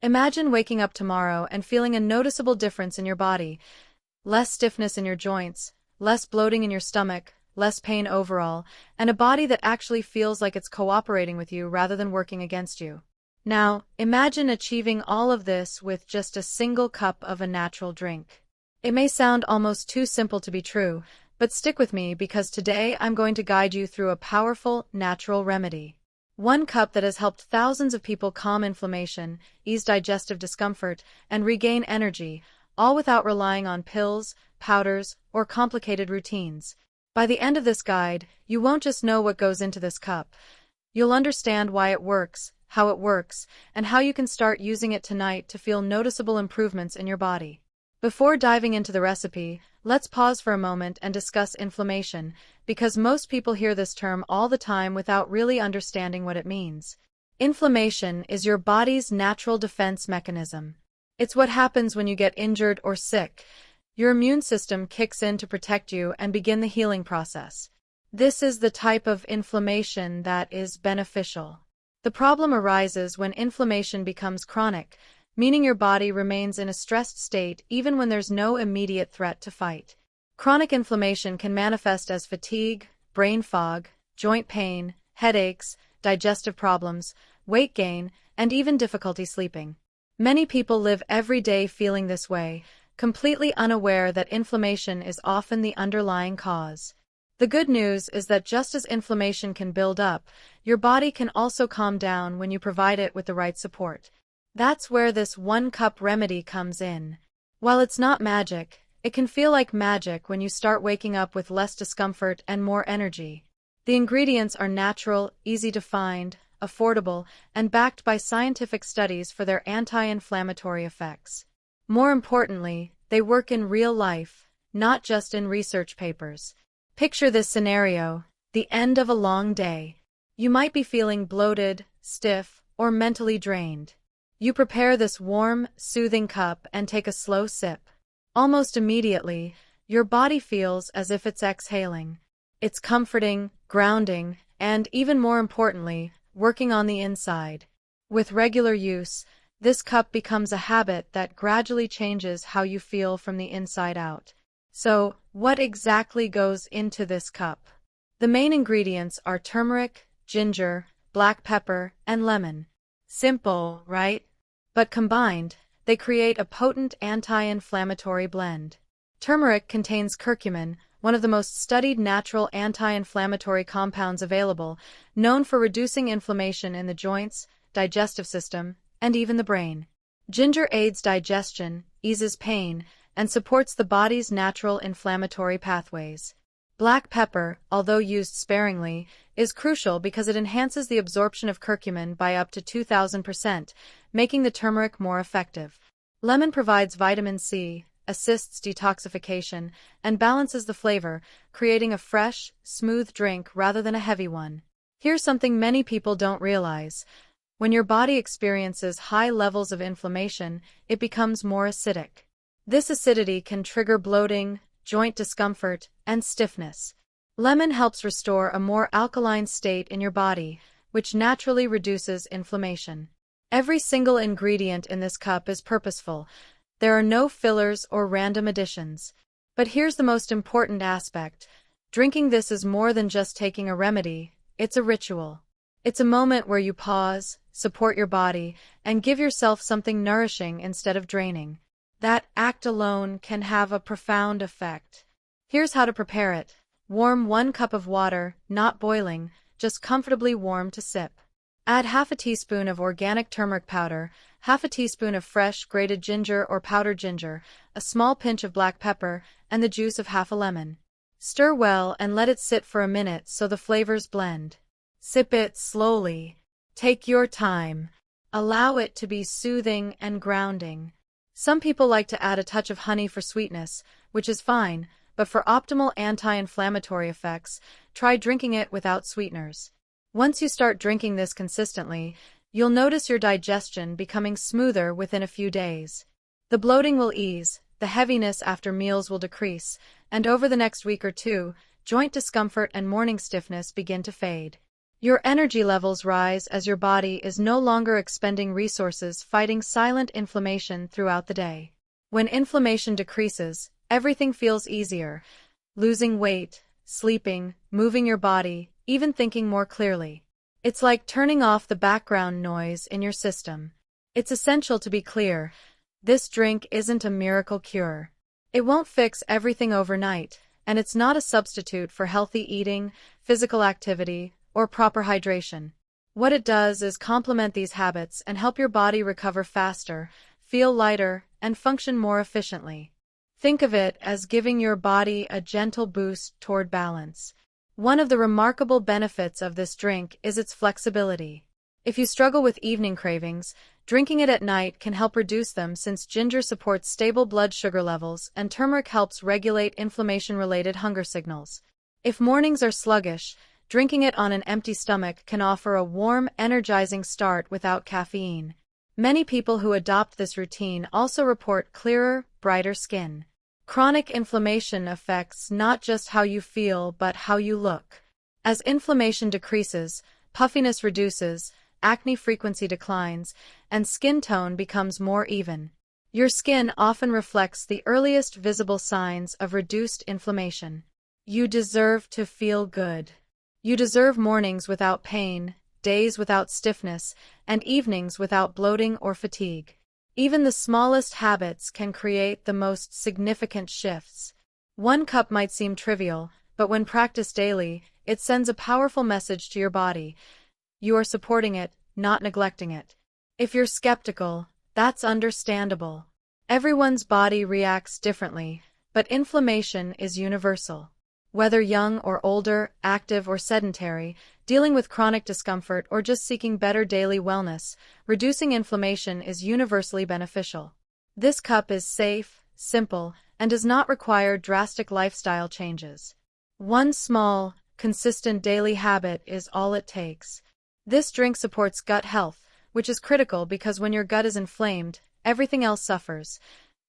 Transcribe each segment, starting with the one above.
Imagine waking up tomorrow and feeling a noticeable difference in your body. Less stiffness in your joints, less bloating in your stomach, less pain overall, and a body that actually feels like it's cooperating with you rather than working against you. Now, imagine achieving all of this with just a single cup of a natural drink. It may sound almost too simple to be true, but stick with me because today I'm going to guide you through a powerful, natural remedy. One cup that has helped thousands of people calm inflammation, ease digestive discomfort, and regain energy, all without relying on pills, powders, or complicated routines. By the end of this guide, you won't just know what goes into this cup. You'll understand why it works, how it works, and how you can start using it tonight to feel noticeable improvements in your body. Before diving into the recipe, let's pause for a moment and discuss inflammation, because most people hear this term all the time without really understanding what it means. Inflammation is your body's natural defense mechanism. It's what happens when you get injured or sick. Your immune system kicks in to protect you and begin the healing process. This is the type of inflammation that is beneficial. The problem arises when inflammation becomes chronic, meaning your body remains in a stressed state even when there's no immediate threat to fight. Chronic inflammation can manifest as fatigue, brain fog, joint pain, headaches, digestive problems, weight gain, and even difficulty sleeping. Many people live every day feeling this way, completely unaware that inflammation is often the underlying cause. The good news is that just as inflammation can build up, your body can also calm down when you provide it with the right support. That's where this one-cup remedy comes in. While it's not magic, it can feel like magic when you start waking up with less discomfort and more energy. The ingredients are natural, easy to find, affordable, and backed by scientific studies for their anti-inflammatory effects. More importantly, they work in real life, not just in research papers. Picture this scenario: the end of a long day. You might be feeling bloated, stiff, or mentally drained. You prepare this warm, soothing cup and take a slow sip. Almost immediately, your body feels as if it's exhaling. It's comforting, grounding, and, even more importantly, working on the inside. With regular use, this cup becomes a habit that gradually changes how you feel from the inside out. So, what exactly goes into this cup? The main ingredients are turmeric, ginger, black pepper, and lemon. Simple, right? But combined, they create a potent anti-inflammatory blend. Turmeric contains curcumin, one of the most studied natural anti-inflammatory compounds available, known for reducing inflammation in the joints, digestive system, and even the brain. Ginger aids digestion, eases pain, and supports the body's natural inflammatory pathways. Black pepper, although used sparingly, is crucial because it enhances the absorption of curcumin by up to 2,000%, making the turmeric more effective. Lemon provides vitamin C, assists detoxification, and balances the flavor, creating a fresh, smooth drink rather than a heavy one. Here's something many people don't realize. When your body experiences high levels of inflammation, it becomes more acidic. This acidity can trigger bloating, joint discomfort, and stiffness. Lemon helps restore a more alkaline state in your body, which naturally reduces inflammation. Every single ingredient in this cup is purposeful. There are no fillers or random additions. But here's the most important aspect. Drinking this is more than just taking a remedy, it's a ritual. It's a moment where you pause, support your body, and give yourself something nourishing instead of draining. That act alone can have a profound effect. Here's how to prepare it. Warm 1 cup of water, not boiling, just comfortably warm to sip. Add half a teaspoon of organic turmeric powder, half a teaspoon of fresh grated ginger or powdered ginger, a small pinch of black pepper, and the juice of half a lemon. Stir well and let it sit for a minute so the flavors blend. Sip it slowly. Take your time. Allow it to be soothing and grounding. Some people like to add a touch of honey for sweetness, which is fine, but for optimal anti-inflammatory effects, try drinking it without sweeteners. Once you start drinking this consistently, you'll notice your digestion becoming smoother within a few days. The bloating will ease, the heaviness after meals will decrease, and over the next week or two, joint discomfort and morning stiffness begin to fade. Your energy levels rise as your body is no longer expending resources fighting silent inflammation throughout the day. When inflammation decreases, everything feels easier. Losing weight, sleeping, moving your body, even thinking more clearly. It's like turning off the background noise in your system. It's essential to be clear. This drink isn't a miracle cure. It won't fix everything overnight, and it's not a substitute for healthy eating, physical activity, or proper hydration. What it does is complement these habits and help your body recover faster, feel lighter, and function more efficiently. Think of it as giving your body a gentle boost toward balance. One of the remarkable benefits of this drink is its flexibility. If you struggle with evening cravings, drinking it at night can help reduce them since ginger supports stable blood sugar levels and turmeric helps regulate inflammation-related hunger signals. If mornings are sluggish, drinking it on an empty stomach can offer a warm, energizing start without caffeine. Many people who adopt this routine also report clearer, brighter skin. Chronic inflammation affects not just how you feel but how you look. As inflammation decreases, puffiness reduces, acne frequency declines, and skin tone becomes more even. Your skin often reflects the earliest visible signs of reduced inflammation. You deserve to feel good. You deserve mornings without pain, days without stiffness, and evenings without bloating or fatigue. Even the smallest habits can create the most significant shifts. One cup might seem trivial, but when practiced daily, it sends a powerful message to your body. You are supporting it, not neglecting it. If you're skeptical, that's understandable. Everyone's body reacts differently, but inflammation is universal. Whether young or older, active or sedentary, dealing with chronic discomfort or just seeking better daily wellness, reducing inflammation is universally beneficial. This cup is safe, simple, and does not require drastic lifestyle changes. One small, consistent daily habit is all it takes. This drink supports gut health, which is critical because when your gut is inflamed, everything else suffers.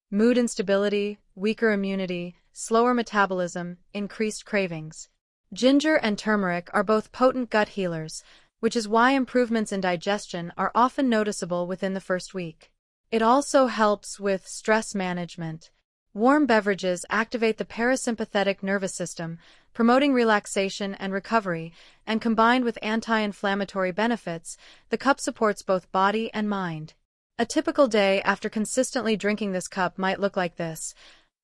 Mood instability, weaker immunity, slower metabolism, increased cravings. Ginger and turmeric are both potent gut healers, which is why improvements in digestion are often noticeable within the first week. It also helps with stress management. Warm beverages activate the parasympathetic nervous system, promoting relaxation and recovery, and combined with anti-inflammatory benefits, the cup supports both body and mind. A typical day after consistently drinking this cup might look like this.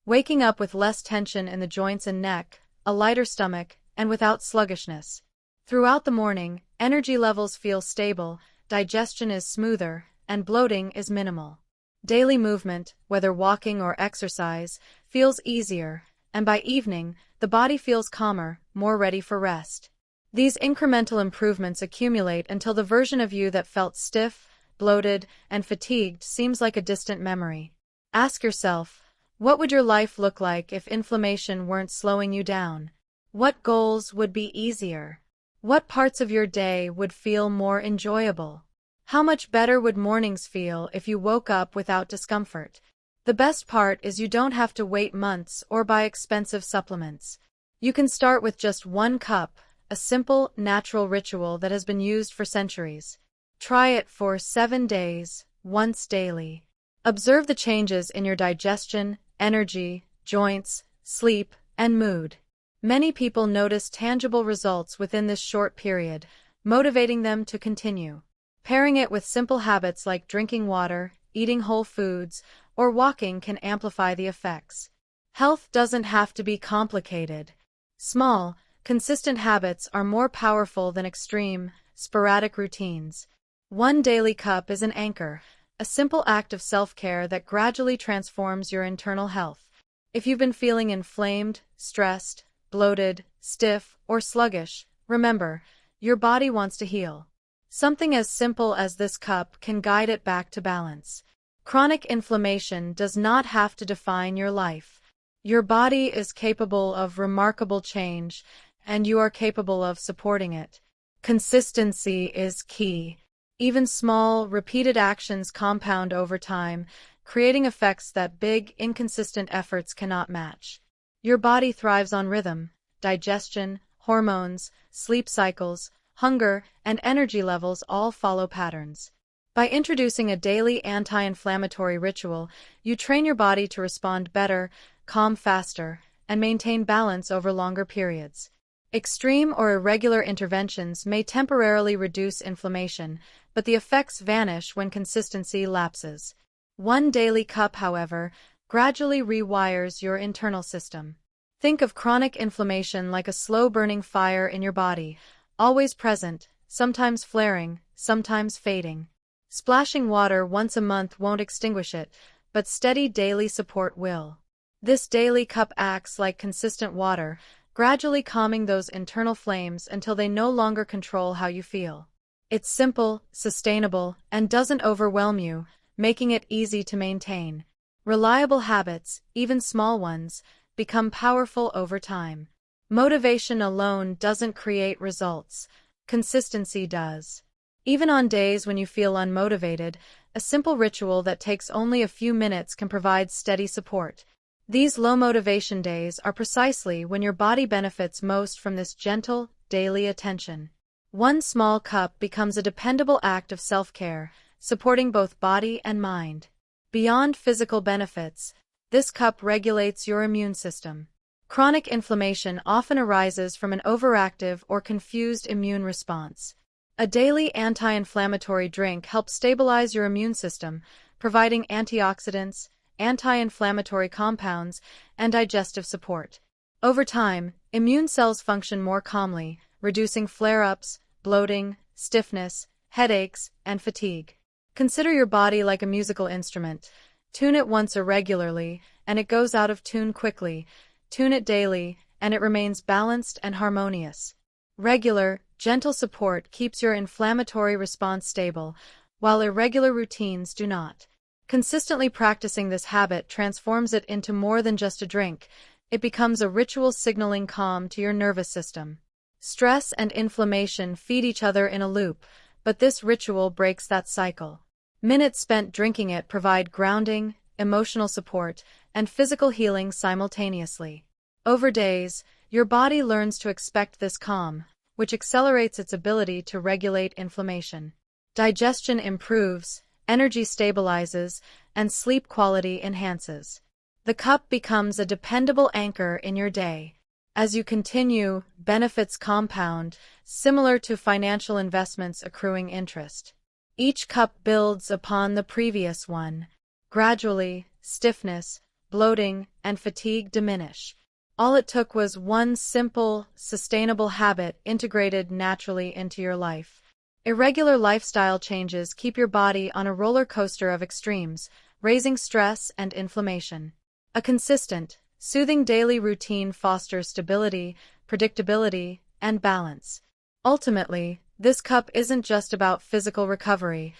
Waking up with less tension in the joints and neck, a lighter stomach, and without sluggishness. Throughout the morning, energy levels feel stable, digestion is smoother, and bloating is minimal. Daily movement, whether walking or exercise, feels easier, and by evening, the body feels calmer, more ready for rest. These incremental improvements accumulate until the version of you that felt stiff, bloated, and fatigued seems like a distant memory. Ask yourself, what would your life look like if inflammation weren't slowing you down? What goals would be easier? What parts of your day would feel more enjoyable? How much better would mornings feel if you woke up without discomfort? The best part is you don't have to wait months or buy expensive supplements. You can start with just one cup, a simple, natural ritual that has been used for centuries. Try it for 7 days, once daily. Observe the changes in your digestion, energy, joints, sleep, and mood. Many people notice tangible results within this short period, motivating them to continue. Pairing it with simple habits like drinking water, eating whole foods, or walking can amplify the effects. Health doesn't have to be complicated. Small, consistent habits are more powerful than extreme, sporadic routines. One daily cup is an anchor, a simple act of self-care that gradually transforms your internal health. If you've been feeling inflamed, stressed, bloated, stiff, or sluggish, remember, your body wants to heal. Something as simple as this cup can guide it back to balance. Chronic inflammation does not have to define your life. Your body is capable of remarkable change, and you are capable of supporting it. Consistency is key. Even small, repeated actions compound over time, creating effects that big, inconsistent efforts cannot match. Your body thrives on rhythm, digestion, hormones, sleep cycles, hunger, and energy levels all follow patterns. By introducing a daily anti-inflammatory ritual, you train your body to respond better, calm faster, and maintain balance over longer periods. Extreme or irregular interventions may temporarily reduce inflammation, but the effects vanish when consistency lapses. One daily cup, however, gradually rewires your internal system. Think of chronic inflammation like a slow-burning fire in your body, always present, sometimes flaring, sometimes fading. Splashing water once a month won't extinguish it, but steady daily support will. This daily cup acts like consistent water, gradually calming those internal flames until they no longer control how you feel. It's simple, sustainable, and doesn't overwhelm you, making it easy to maintain. Reliable habits, even small ones, become powerful over time. Motivation alone doesn't create results. Consistency does. Even on days when you feel unmotivated, a simple ritual that takes only a few minutes can provide steady support. These low motivation days are precisely when your body benefits most from this gentle, daily attention. One small cup becomes a dependable act of self-care, supporting both body and mind. Beyond physical benefits, this cup regulates your immune system. Chronic inflammation often arises from an overactive or confused immune response. A daily anti-inflammatory drink helps stabilize your immune system, providing antioxidants, anti-inflammatory compounds, and digestive support. Over time, immune cells function more calmly, reducing flare-ups, bloating, stiffness, headaches, and fatigue. Consider your body like a musical instrument. Tune it once irregularly, and it goes out of tune quickly. Tune it daily, and it remains balanced and harmonious. Regular, gentle support keeps your inflammatory response stable, while irregular routines do not. Consistently practicing this habit transforms it into more than just a drink. It becomes a ritual signaling calm to your nervous system. Stress and inflammation feed each other in a loop, but this ritual breaks that cycle. Minutes spent drinking it provide grounding, emotional support, and physical healing simultaneously. Over days, your body learns to expect this calm, which accelerates its ability to regulate inflammation. Digestion improves, energy stabilizes, and sleep quality enhances. The cup becomes a dependable anchor in your day. As you continue, benefits compound, similar to financial investments accruing interest. Each cup builds upon the previous one. Gradually, stiffness, bloating, and fatigue diminish. All it took was one simple, sustainable habit integrated naturally into your life. Irregular lifestyle changes keep your body on a roller coaster of extremes, raising stress and inflammation. A consistent, soothing daily routine fosters stability, predictability, and balance. Ultimately, this cup isn't just about physical recovery.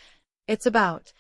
It's about